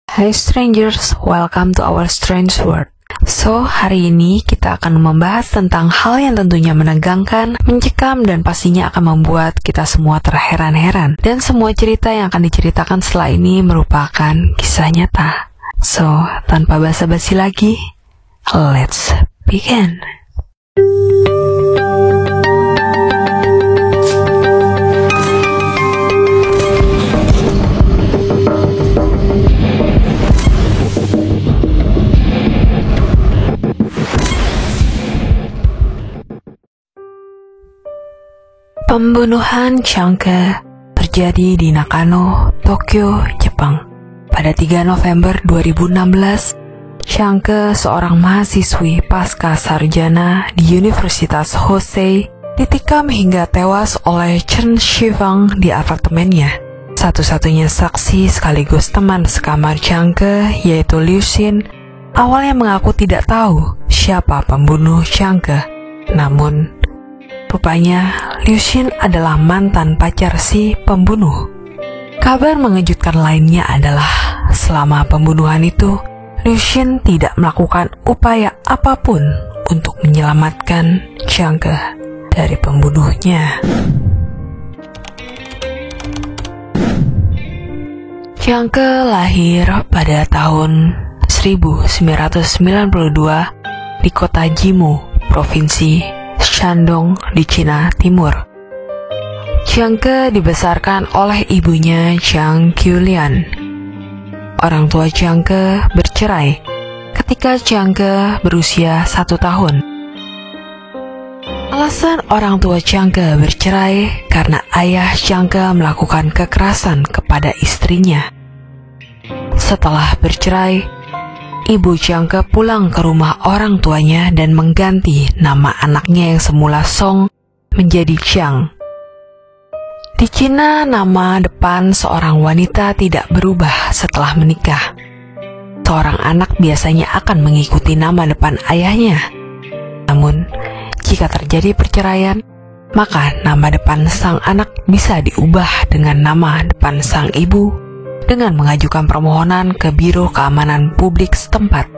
Hai strangers, welcome to our strange world. So, hari ini kita akan membahas tentang hal yang tentunya menegangkan, mencekam, dan pastinya akan membuat kita semua terheran-heran. Dan semua cerita yang akan diceritakan setelah ini merupakan kisah nyata. So, tanpa basa-basi lagi, let's begin. Pembunuhan Changke terjadi di Nakano, Tokyo, Jepang. Pada 3 November 2016, Changke, seorang mahasiswi pasca sarjana di Universitas Hosei, ditikam hingga tewas oleh Chen Shifeng di apartemennya. Satu-satunya saksi sekaligus teman sekamar Changke, yaitu Liu Xin, awalnya mengaku tidak tahu siapa pembunuh Changke. Namun, rupanya Liu Xin adalah mantan pacar si pembunuh. Kabar mengejutkan lainnya adalah selama pembunuhan itu, Liu Xin tidak melakukan upaya apapun untuk menyelamatkan Changke dari pembunuhnya. Changke lahir pada tahun 1992 di kota Jimu, provinsi Shandong di Cina Timur. Changke dibesarkan oleh ibunya Chang Qiulian. Orang tua Changke bercerai ketika Changke berusia 1 tahun. Alasan orang tua Changke bercerai karena ayah Changke melakukan kekerasan kepada istrinya. Setelah bercerai, ibu Changke pulang ke rumah orang tuanya dan mengganti nama anaknya yang semula Song menjadi Chang. Di Cina, nama depan seorang wanita tidak berubah setelah menikah. Seorang anak biasanya akan mengikuti nama depan ayahnya. Namun, jika terjadi perceraian, maka nama depan sang anak bisa diubah dengan nama depan sang ibu dengan mengajukan permohonan ke Biro Keamanan Publik setempat.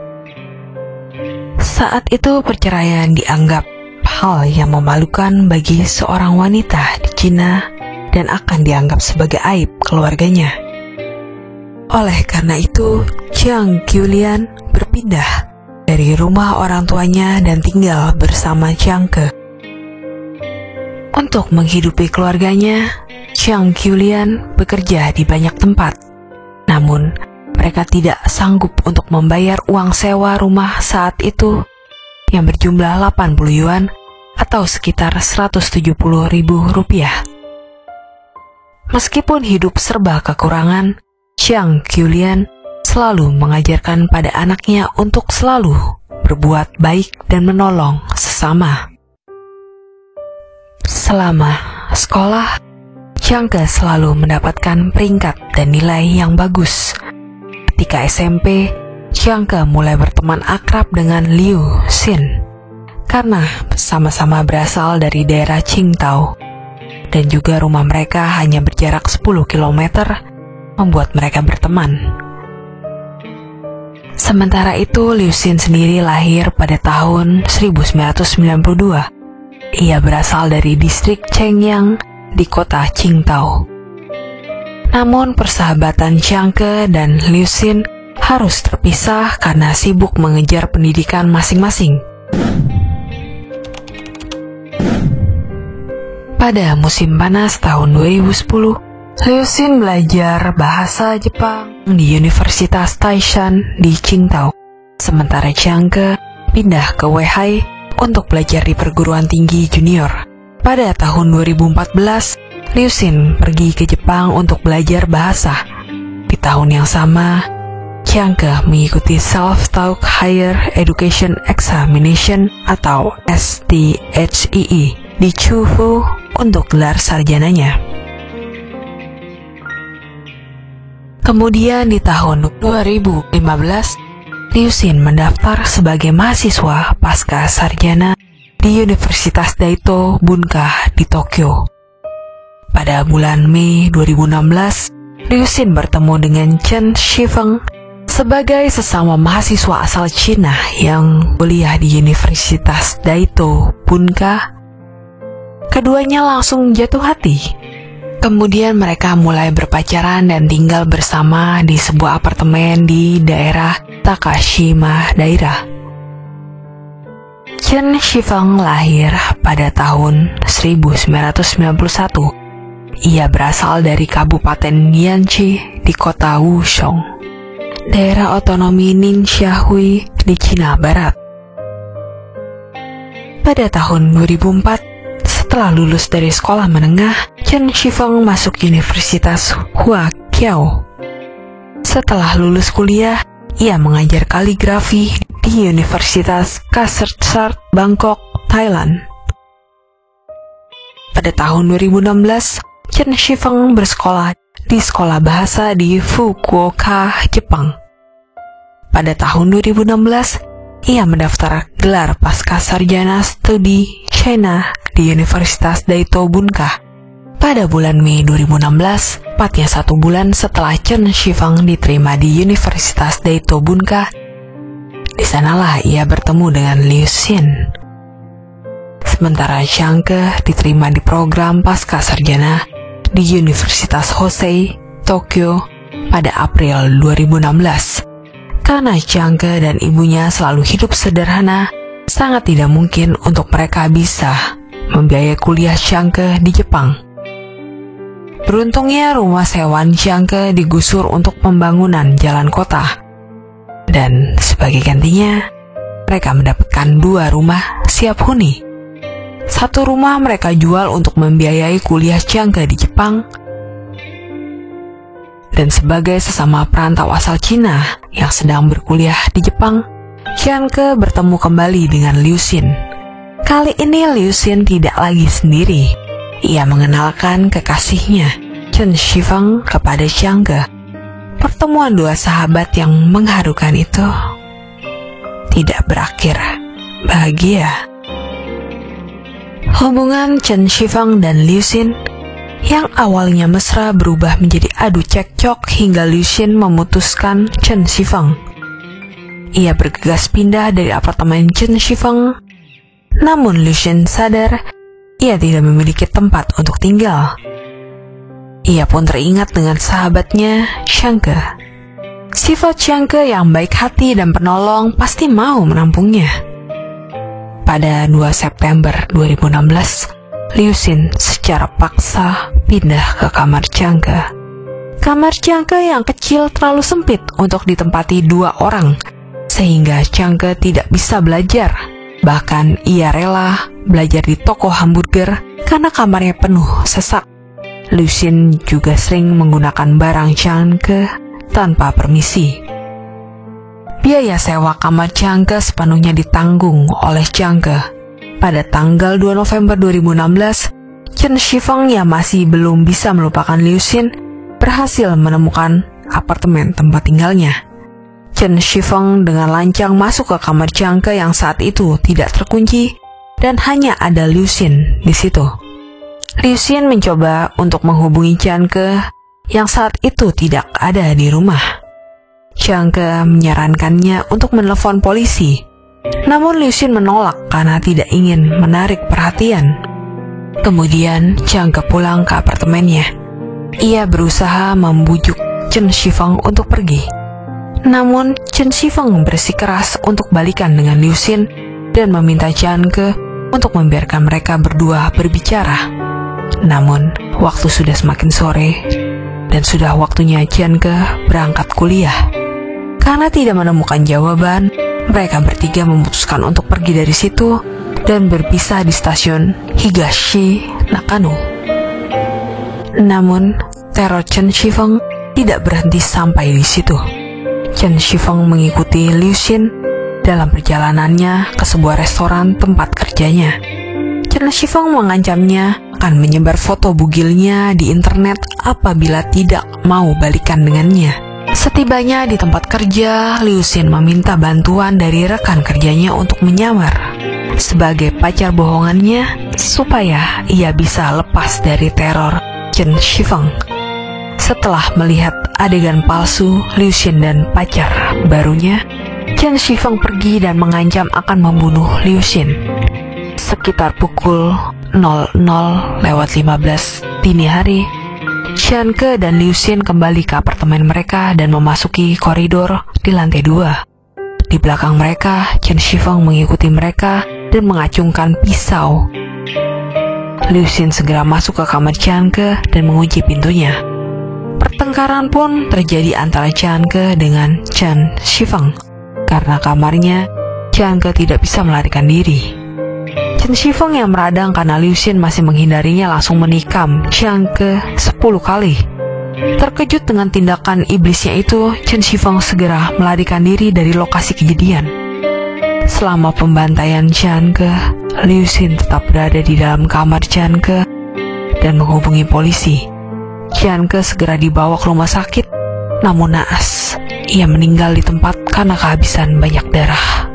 Saat itu perceraian dianggap hal yang memalukan bagi seorang wanita di Cina dan akan dianggap sebagai aib keluarganya. Oleh karena itu, Chang Qiulian berpindah dari rumah orang tuanya dan tinggal bersama Changke. Untuk menghidupi keluarganya, Chang Qiulian bekerja di banyak tempat. Namun, mereka tidak sanggup untuk membayar uang sewa rumah saat itu yang berjumlah 80 yuan atau sekitar 170.000 rupiah. Meskipun hidup serba kekurangan, Chang Qiulian selalu mengajarkan pada anaknya untuk selalu berbuat baik dan menolong sesama. Selama sekolah, Changke selalu mendapatkan peringkat dan nilai yang bagus. Ketika SMP, Changke mulai berteman akrab dengan Liu Xin karena sama-sama berasal dari daerah Qingdao dan juga rumah mereka hanya berjarak 10 km, membuat mereka berteman. Sementara itu, Liu Xin sendiri lahir pada tahun 1992. Ia berasal dari distrik Chengyang di kota Qingdao. Namun persahabatan Changke dan Liu Xin harus terpisah karena sibuk mengejar pendidikan masing-masing. Pada musim panas tahun 2010, Liu Xin belajar bahasa Jepang di Universitas Taishan di Qingdao. Sementara Changke pindah ke Weihai untuk belajar di perguruan tinggi junior. Pada tahun 2014, Liu Xin pergi ke Jepang untuk belajar bahasa. Di tahun yang sama, Changke mengikuti Self-Taught Higher Education Examination atau STHEE di Chufu untuk gelar sarjananya. Kemudian di tahun 2015, Liu Xin mendaftar sebagai mahasiswa pasca sarjana di Universitas Daito Bunka di Tokyo. Pada bulan Mei 2016, Liu Xin bertemu dengan Chen Shifeng, Sebagai sesama mahasiswa asal Cina yang kuliah di Universitas Daito Bunka, keduanya langsung jatuh hati. Kemudian mereka mulai berpacaran dan tinggal bersama di sebuah apartemen di daerah Takashima Daira. Chen Shifeng lahir pada tahun 1991. Ia berasal dari Kabupaten Yanqi di kota Wushong, daerah otonomi Ningxia-hui di Cina Barat. Pada tahun 2004, setelah lulus dari sekolah menengah, Chen Shifeng masuk Universitas Huaqiao. Setelah lulus kuliah, ia mengajar kaligrafi di Universitas Kasetsart Bangkok, Thailand. Pada tahun 2016, Chen Shifeng bersekolah di sekolah bahasa di Fukuoka, Jepang. Pada tahun 2016, ia mendaftar gelar pasca sarjana studi China di Universitas Daito Bunka. Pada bulan Mei 2016, tepatnya 1 bulan setelah Chen Shifeng diterima di Universitas Daito Bunka, di sanalah ia bertemu dengan Liu Xin. Sementara Changke diterima di program pasca sarjana di Universitas Hosei, Tokyo pada April 2016. Karena Changke dan ibunya selalu hidup sederhana, sangat tidak mungkin untuk mereka bisa membiayai kuliah Changke di Jepang. Beruntungnya rumah sewaan Changke digusur untuk pembangunan jalan kota. Dan sebagai gantinya, mereka mendapatkan 2 rumah siap huni. 1 rumah mereka jual untuk membiayai kuliah Changke di Jepang. Dan sebagai sesama perantau asal Cina yang sedang berkuliah di Jepang, Changke bertemu kembali dengan Liu Xin. Kali ini Liu Xin tidak lagi sendiri. Ia mengenalkan kekasihnya, Chen Shifeng, kepada Changke. Pertemuan 2 sahabat yang mengharukan itu tidak berakhir bahagia. Hubungan Chen Shifeng dan Liu Xin yang awalnya mesra berubah menjadi adu cekcok hingga Liu Xin memutuskan Chen Shifeng. Ia bergegas pindah dari apartemen Chen Shifeng, namun Liu Xin sadar ia tidak memiliki tempat untuk tinggal. Ia pun teringat dengan sahabatnya, Changke. Sifat Changke yang baik hati dan penolong pasti mau menampungnya. Pada 2 September 2016, Liu Xin secara paksa pindah ke kamar Changke. Kamar Changke yang kecil terlalu sempit untuk ditempati 2 orang, sehingga Changke tidak bisa belajar. Bahkan ia rela belajar di toko hamburger karena kamarnya penuh sesak. Liu Xin juga sering menggunakan barang Changke tanpa permisi. Biaya sewa kamar Changke sepenuhnya ditanggung oleh Changke. Pada tanggal 2 November 2016, Chen Shifeng yang masih belum bisa melupakan Liu Xin berhasil menemukan apartemen tempat tinggalnya. Chen Shifeng dengan lancang masuk ke kamar Changke yang saat itu tidak terkunci dan hanya ada Liu Xin di situ. Liu Xin mencoba untuk menghubungi Changke yang saat itu tidak ada di rumah. Changke menyarankannya untuk menelepon polisi. Namun Liu Xin menolak karena tidak ingin menarik perhatian. Kemudian Changke pulang ke apartemennya. Ia berusaha membujuk Chen Shifeng untuk pergi. Namun Chen Shifeng bersikeras untuk balikan dengan Liu Xin dan meminta Changke untuk membiarkan mereka berdua berbicara. Namun waktu sudah semakin sore dan sudah waktunya Changke berangkat kuliah. Karena tidak menemukan jawaban, mereka bertiga memutuskan untuk pergi dari situ dan berpisah di stasiun Higashi Nakano. Namun, teror Chen Shifeng tidak berhenti sampai di situ. Chen Shifeng mengikuti Liu Xin dalam perjalanannya ke sebuah restoran tempat kerjanya. Chen Shifeng mengancamnya akan menyebar foto bugilnya di internet apabila tidak mau balikan dengannya. Setibanya di tempat kerja, Liu Xin meminta bantuan dari rekan kerjanya untuk menyamar sebagai pacar bohongannya supaya ia bisa lepas dari teror Chen Shifeng. Setelah melihat adegan palsu Liu Xin dan pacar barunya, Chen Shifeng pergi dan mengancam akan membunuh Liu Xin. Sekitar pukul 00:15 dini hari, Xianke dan Liu Xin kembali ke apartemen mereka dan memasuki koridor di lantai 2. Di belakang mereka, Chen Shifeng mengikuti mereka dan mengacungkan pisau. Liu Xin segera masuk ke kamar Xianke dan mengunci pintunya. Pertengkaran pun terjadi antara Xianke dengan Chen Shifeng. Karena kamarnya, Xianke tidak bisa melarikan diri. Chen Shifeng yang meradang karena Liu Xin masih menghindarinya langsung menikam Xianke 10 kali. Terkejut dengan tindakan iblisnya itu, Chen Shifeng segera melarikan diri dari lokasi kejadian. Selama pembantaian Xianke, Liu Xin tetap berada di dalam kamar Xianke dan menghubungi polisi. Xianke segera dibawa ke rumah sakit, namun naas, ia meninggal di tempat karena kehabisan banyak darah.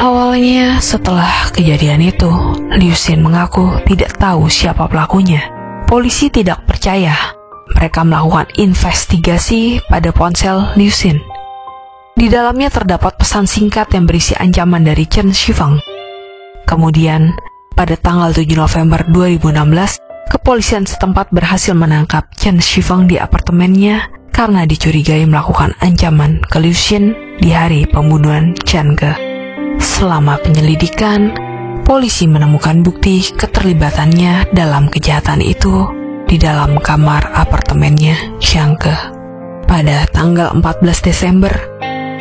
Awalnya setelah kejadian itu, Liu Xin mengaku tidak tahu siapa pelakunya. Polisi tidak percaya. Mereka melakukan investigasi pada ponsel Liu Xin. Di dalamnya terdapat pesan singkat yang berisi ancaman dari Chen Shifeng. Kemudian, pada tanggal 7 November 2016, kepolisian setempat berhasil menangkap Chen Shifeng di apartemennya karena dicurigai melakukan ancaman ke Liu Xin di hari pembunuhan Xianke. Selama penyelidikan, polisi menemukan bukti keterlibatannya dalam kejahatan itu di dalam kamar apartemennya Xianke. Pada tanggal 14 Desember,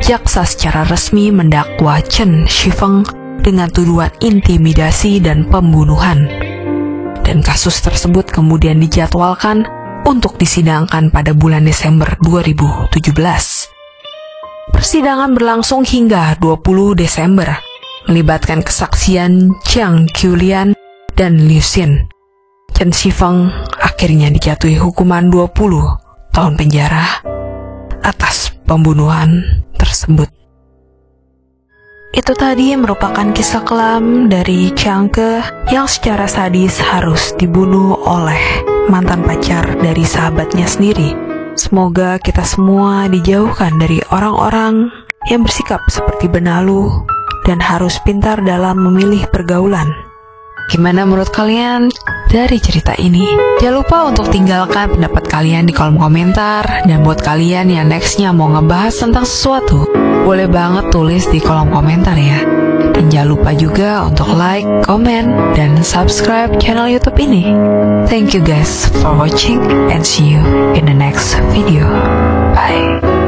jaksa secara resmi mendakwa Chen Shifeng dengan tuduhan intimidasi dan pembunuhan. Dan kasus tersebut kemudian dijadwalkan untuk disidangkan pada bulan Desember 2017. Persidangan berlangsung hingga 20 Desember, melibatkan kesaksian Jiang Qiulian dan Liu Xin. Chen Shifeng akhirnya dijatuhi hukuman 20 tahun penjara atas pembunuhan tersebut. Itu tadi merupakan kisah kelam dari Xianke yang secara sadis harus dibunuh oleh mantan pacar dari sahabatnya sendiri. Semoga kita semua dijauhkan dari orang-orang yang bersikap seperti benalu dan harus pintar dalam memilih pergaulan. Gimana menurut kalian dari cerita ini? Jangan lupa untuk tinggalkan pendapat kalian di kolom komentar. Dan buat kalian yang nextnya mau ngebahas tentang sesuatu, boleh banget tulis di kolom komentar ya. Dan jangan lupa juga untuk like, komen, dan subscribe channel YouTube ini. Thank you guys for watching and see you in the next video. Bye.